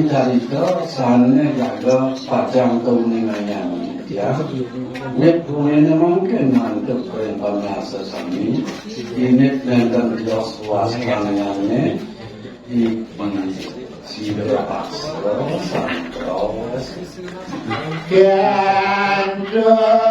Carita sana jaga pajang keuninganya ya. Net bunyinya mungkin mantap yang pamasa sami. Ini dengan Dios waspananya di siapa santro. Gandon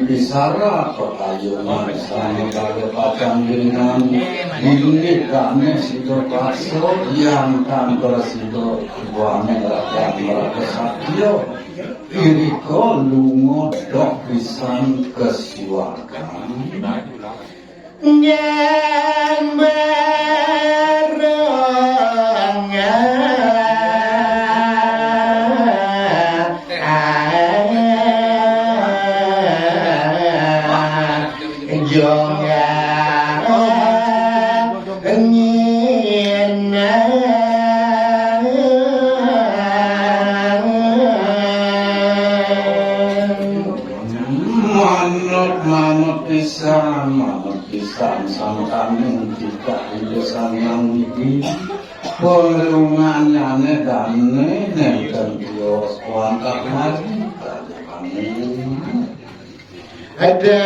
Bisara perayuan sama kali pacang dengan ini kami sido paso yang kantor sido buangnya rakyat mereka sakyo iriko lungo dok pisan kesiwakan yang samkami kita hidup yang ini pelungannya dane nenten Dios kuangkat mati kami ada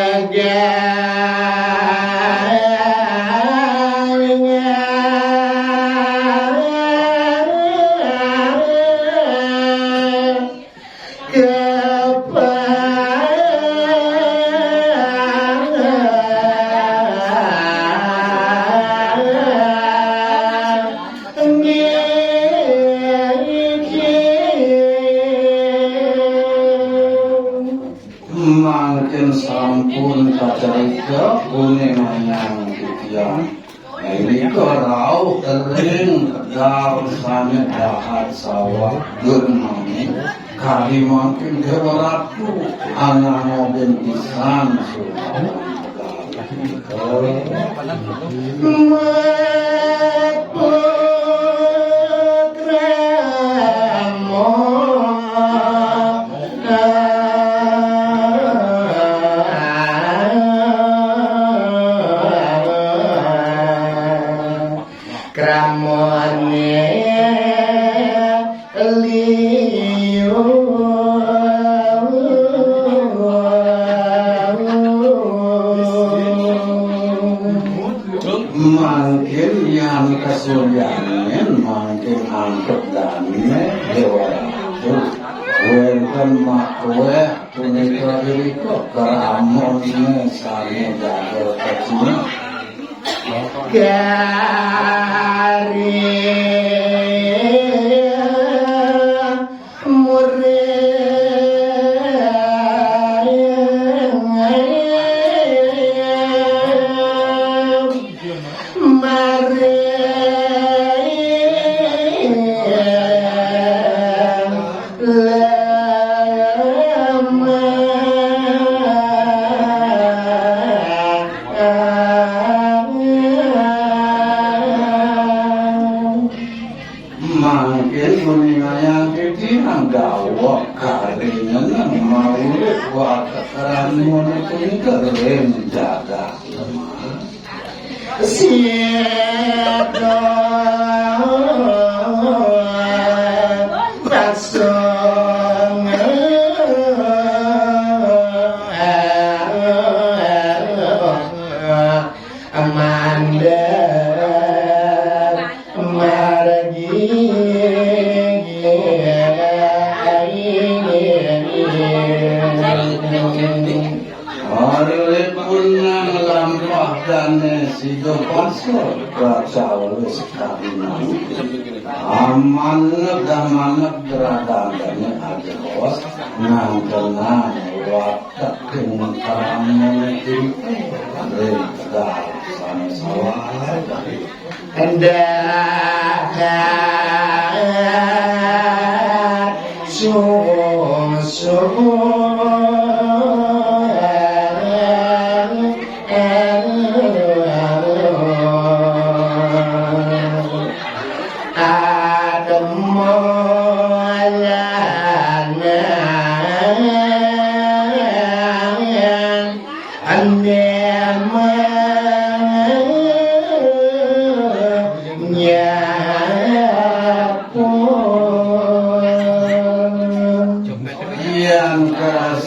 sampun kacarita kuningan kitian ini kerau kering kedal sana jahat sawah gernami kali makin geratu anak mobil pisan makin yang kesuliannya makin angkat dane dewa itu wenten makwe punika iriko keramonnya sane jaga kecil Siapa pasang sido pasal kacau sekali amanat beradanya ada bos nangkena watak kengkaran itu rendah sama anda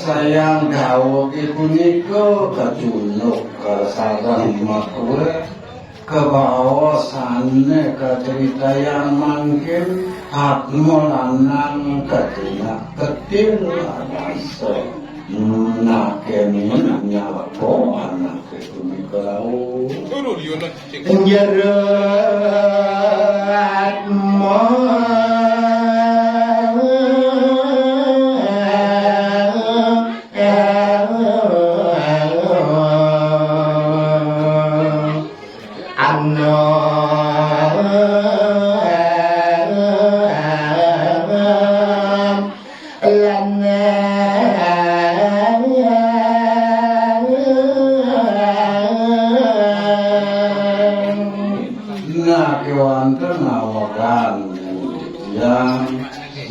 sayang dawuh punika kajunuk sareng makwe kebawasane kaceritayan mangkin atmo lanang katina ketil rasa nakeni nyapo anak punika lau penjerat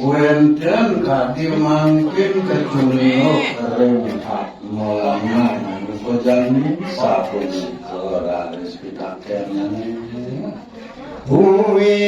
wenten kadi mangkin kejunuk kering atmolana kejani sabun keraris pitaken uwe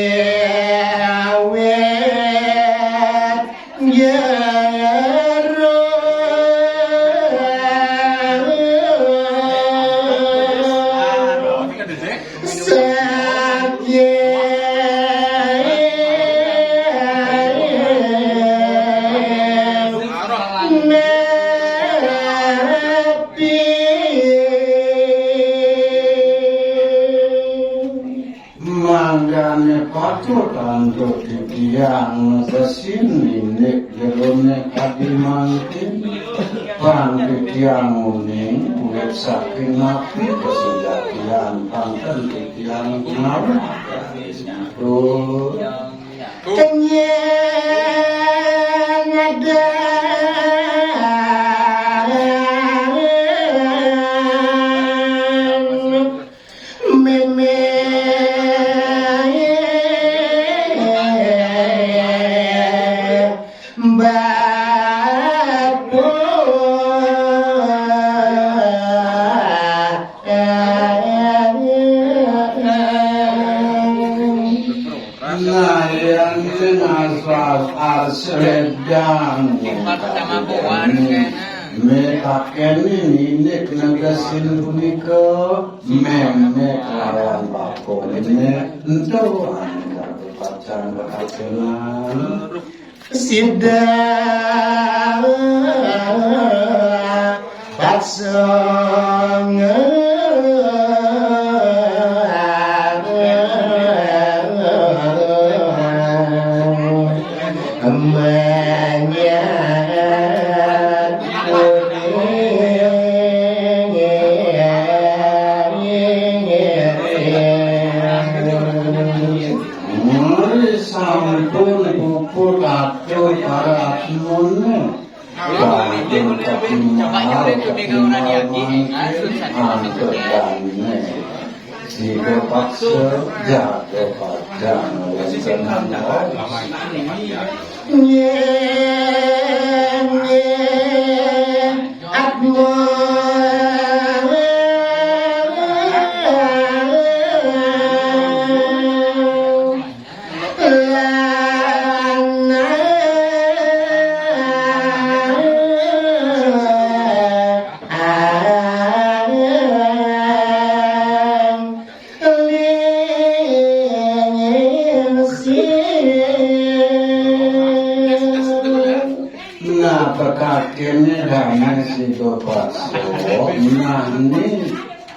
untuk didiang kesini nek jelone kadi mangkin pangkitiang uning ulet saking nabi kesejatian pangken kitiang kenal kenyang ada sedang mekaken ini negasin punika memek lawan bakon ini ento anda pacan bakalan sidang paksang jika paksa jaga padang senang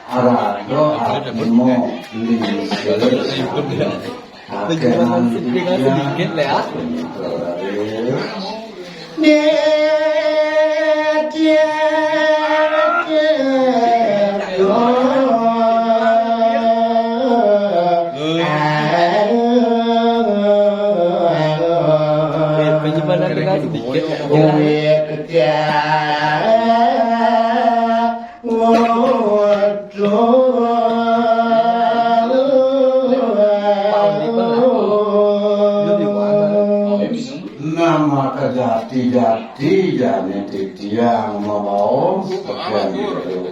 arado atmo lingse akenan sedikit lah ya. Penyimpanan dengan sedikit. Nama kejati-jati jane titiang mau sekian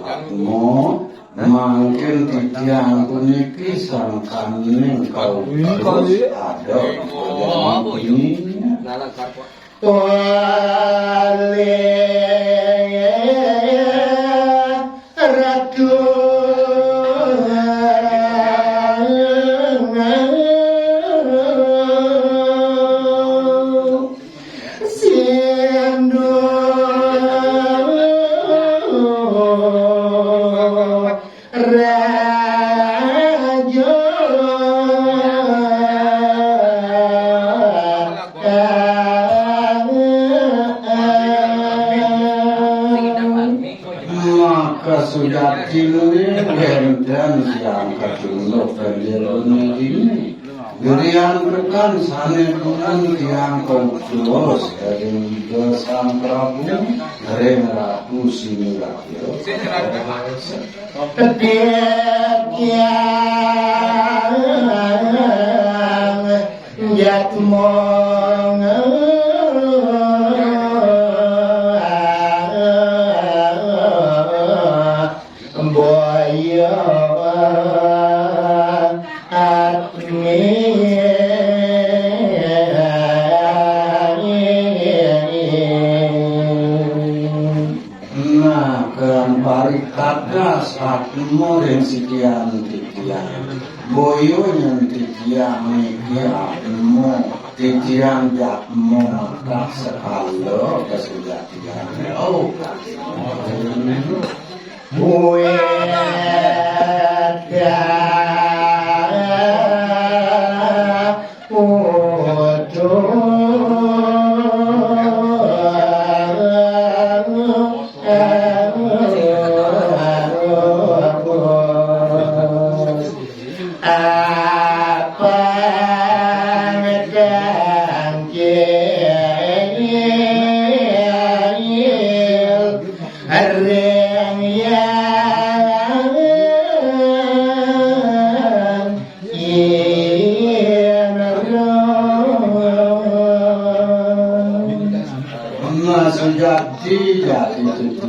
atmo mungkin titiang puniki sangkaning kau terus ada ini ratu sudah kilin dan yang kacunok terjelun ini berian berkan sana tuhan yang komplos dari sang Prabu dari Ratu Sinulakyo Parikadas atmo ring sikian titiang boyo yang titiang niki atmo titiang jatmo maka sekalo kesujatian oh boye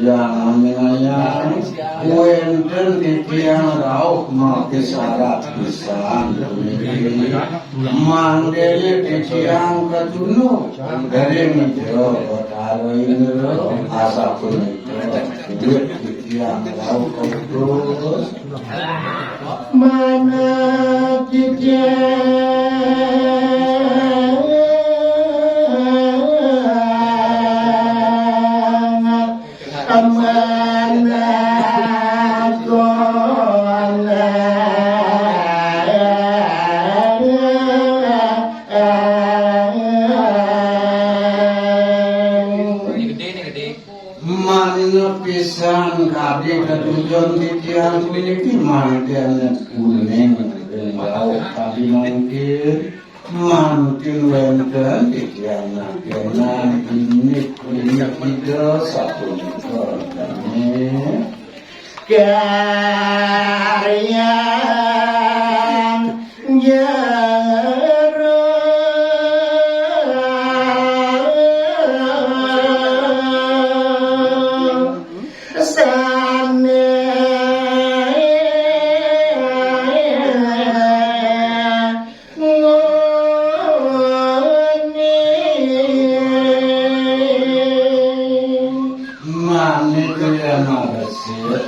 yang menayang wenten titiang rauh mati syarat pisan mandele titiang ketunuh dari mitro karo ini asa pun itu titiang rauh terus mana titiang pisan kadi ketujuan titiang memiliki mandian kuning bau kadi mungkin wenten titiang nakenan ini tiga satu karyan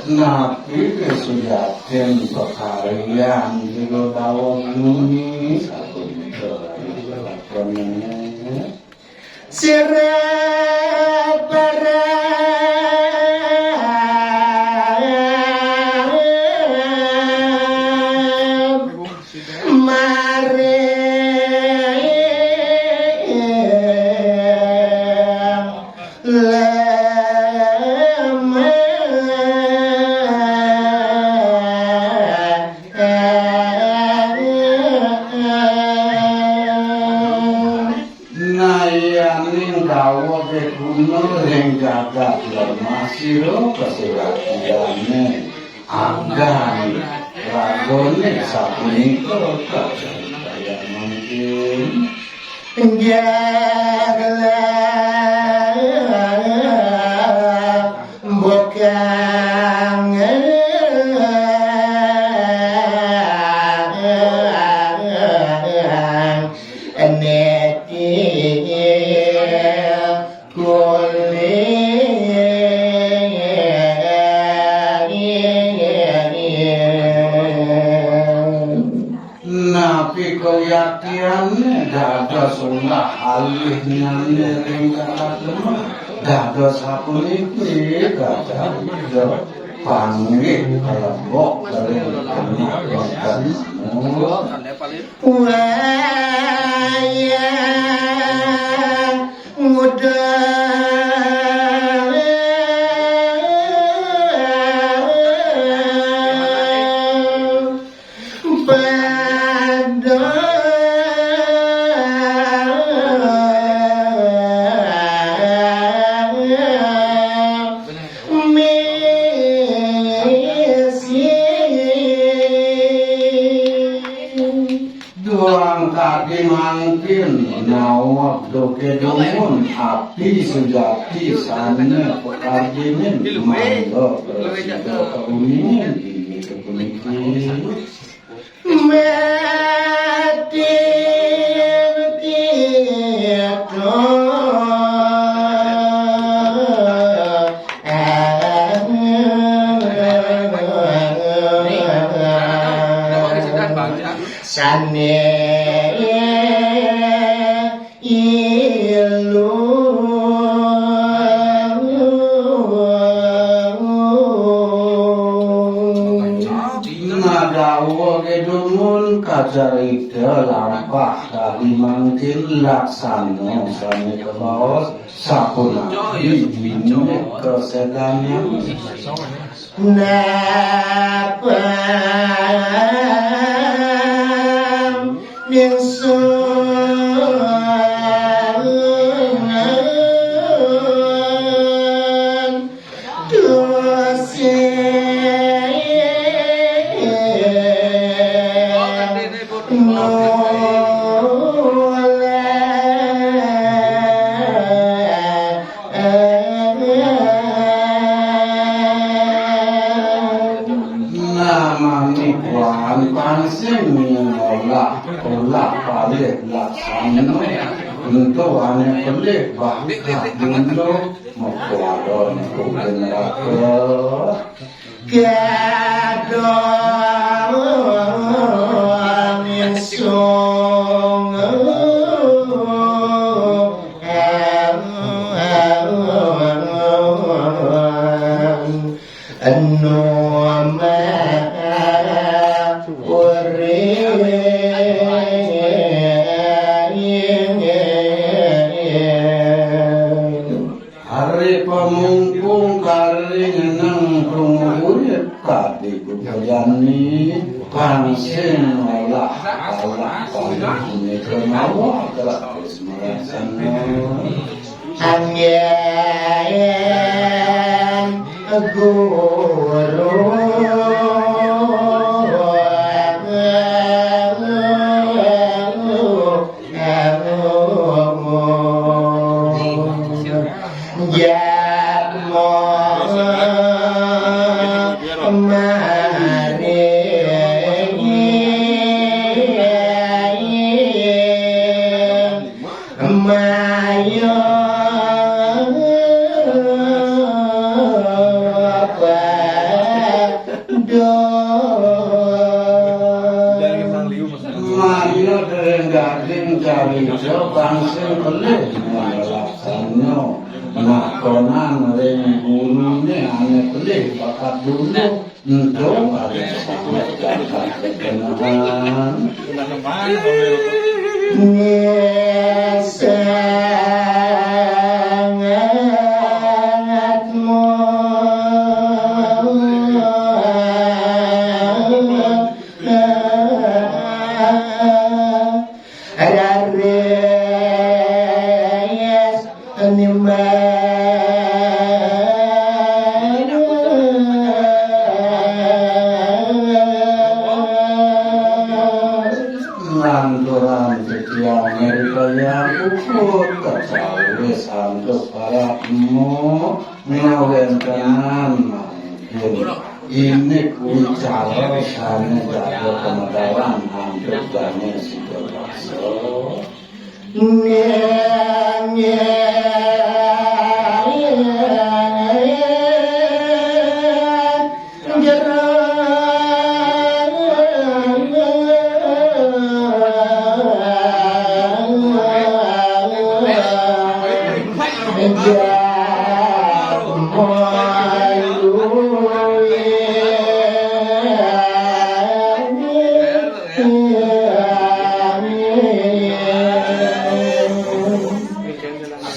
napi kesudahan pekarian juga tahu bumi satu meter serapara kuno yang jagat lemah kesehatiannya anggan ragone sapunika kaya mungkin keyakinan dados ulah alih nyane ringkang lemah dados sapuniki dados panggih kalembok dari kenikmatan wayang muda mungkin nawab doke domun api sejati sana pekarjimin mangga bersida keunian ini kepuniki mati sane kajarida lampah dari mangkin laksana sane kebawas sapunawi bini kesedannya napa ningsun untuk ane pelih bahkan untuk mengkuadon kugenerator gadon insung pemungkung karing nang urip tadi kujani pansing olah panjine kenawa terus merasana angyen guru pansing pelih laksana nakonan ring gurune ane pelih bakat dulu untuk ada sampai dapat kenalan Anima lanturan setiap mereka ukut kesawis untuk para emu ngawentenan ini bicara sana jaga kemedaran hampir banyak situasi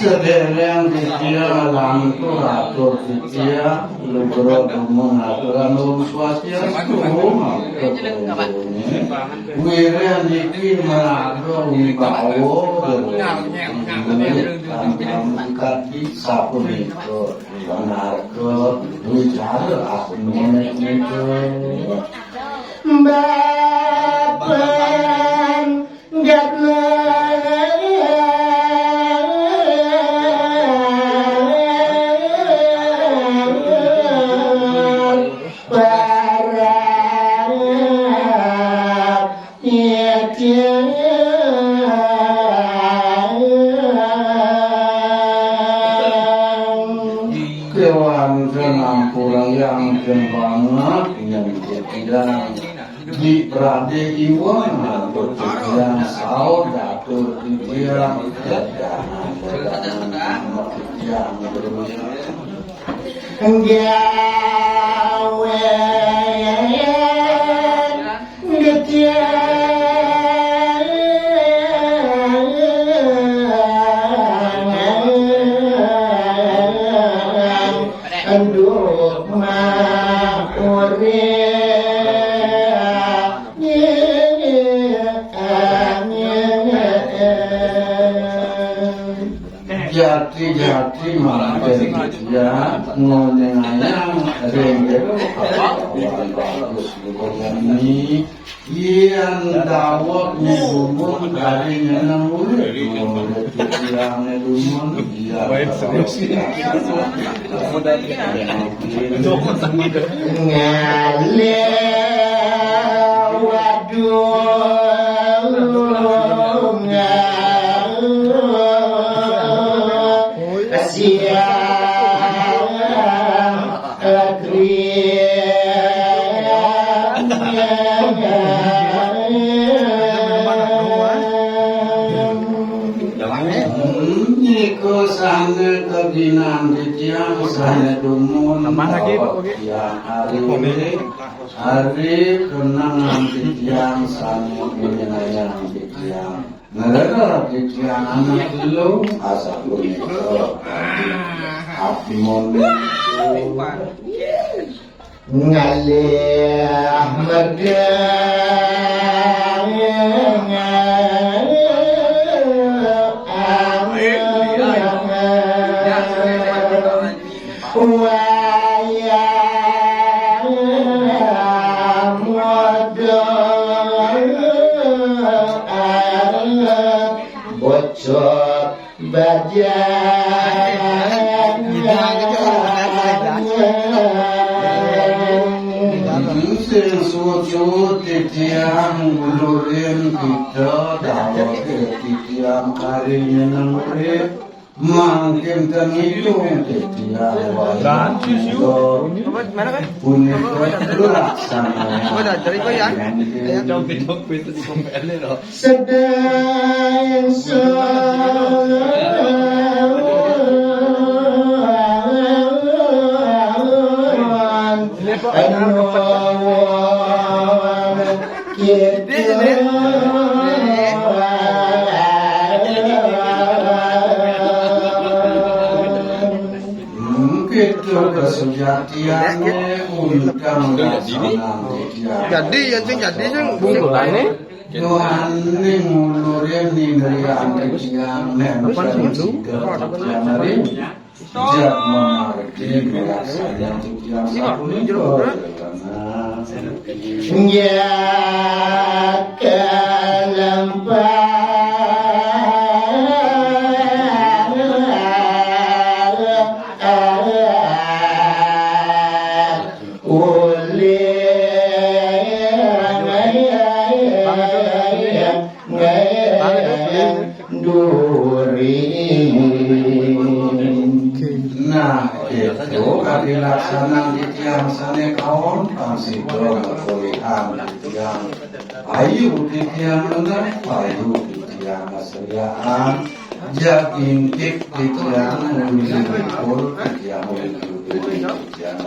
sedereng dia lantur atur dia lugro mengaturkan swastiastu wiren iki melago bawo kaki sapuniko narko bicara aku meneko bapan gatna kewan senampuran yang banget yang tidak di berade iwan berjalan saudatur dia dagangan yang gawe getia jati malah dia ngonengayang rengge bagus ini yang dawak nyebun dari nyenang ulit yang nyebun dia ngale waduh sana kebinan dia sana dumun yang hari kenangan yang sana menyenayang yang negara yang anak lu asal itu api moni ngalih bocor sing sujud titiang ulurin kita dawa titiang karinya nang urip makin terhitung titiang dan susu mana kan punya laksana sedang kesejatiannya undang jadi yang jadi yang bungkulannya Tuhan ini ngulurin nih dari yang nempel Jak mengerti melaksanakan yang satu Ya Nah, itu dilaksanakan di tiang sana kawan pasti dong kuliah di tiang ayu di tiang benar ayu di tiang keseriaan jaging tik di tiang memilih pun di tiang memilih di tiang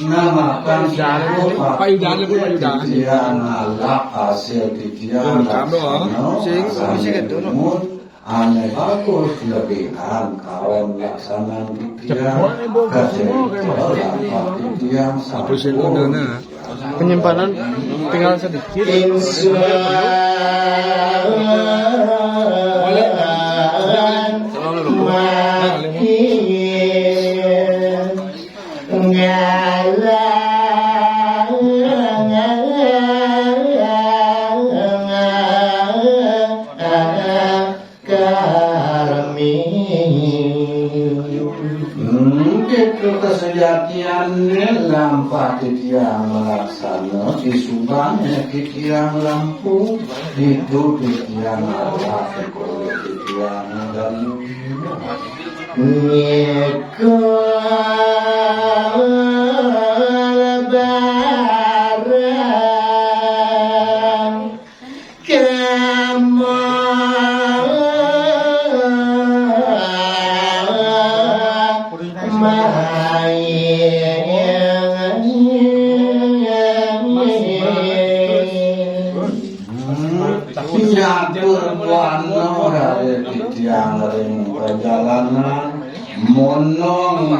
namakan Payudara pun payudara. titian alak hasil titian aneh bagus lebihan kawan laksanaan titian titian Penyimpanan tinggal sedikit. Itu kesejatian lampa titiang melaksana di Subangnya titiang lampu itu titiang Allah titiang dari dari titiang ring perjalanan monong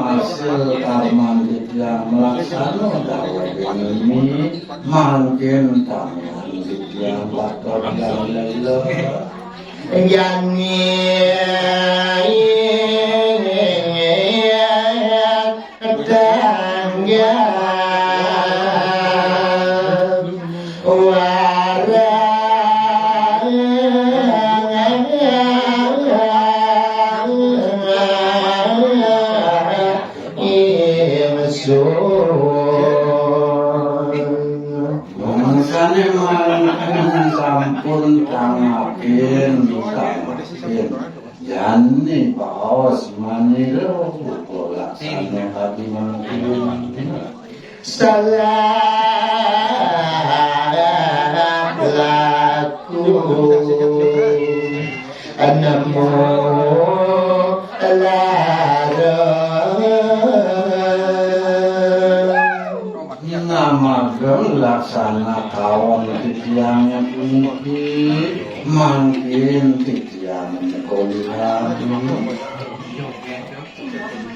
hasil karman titiang melaksana dakwah ini makin tangan titiang bakal dan lele sampun tangakin jani baos manilo laksana hati mangkin salam laku anamo nama laksana kawan titiangnya tinggi makin titiang kuliah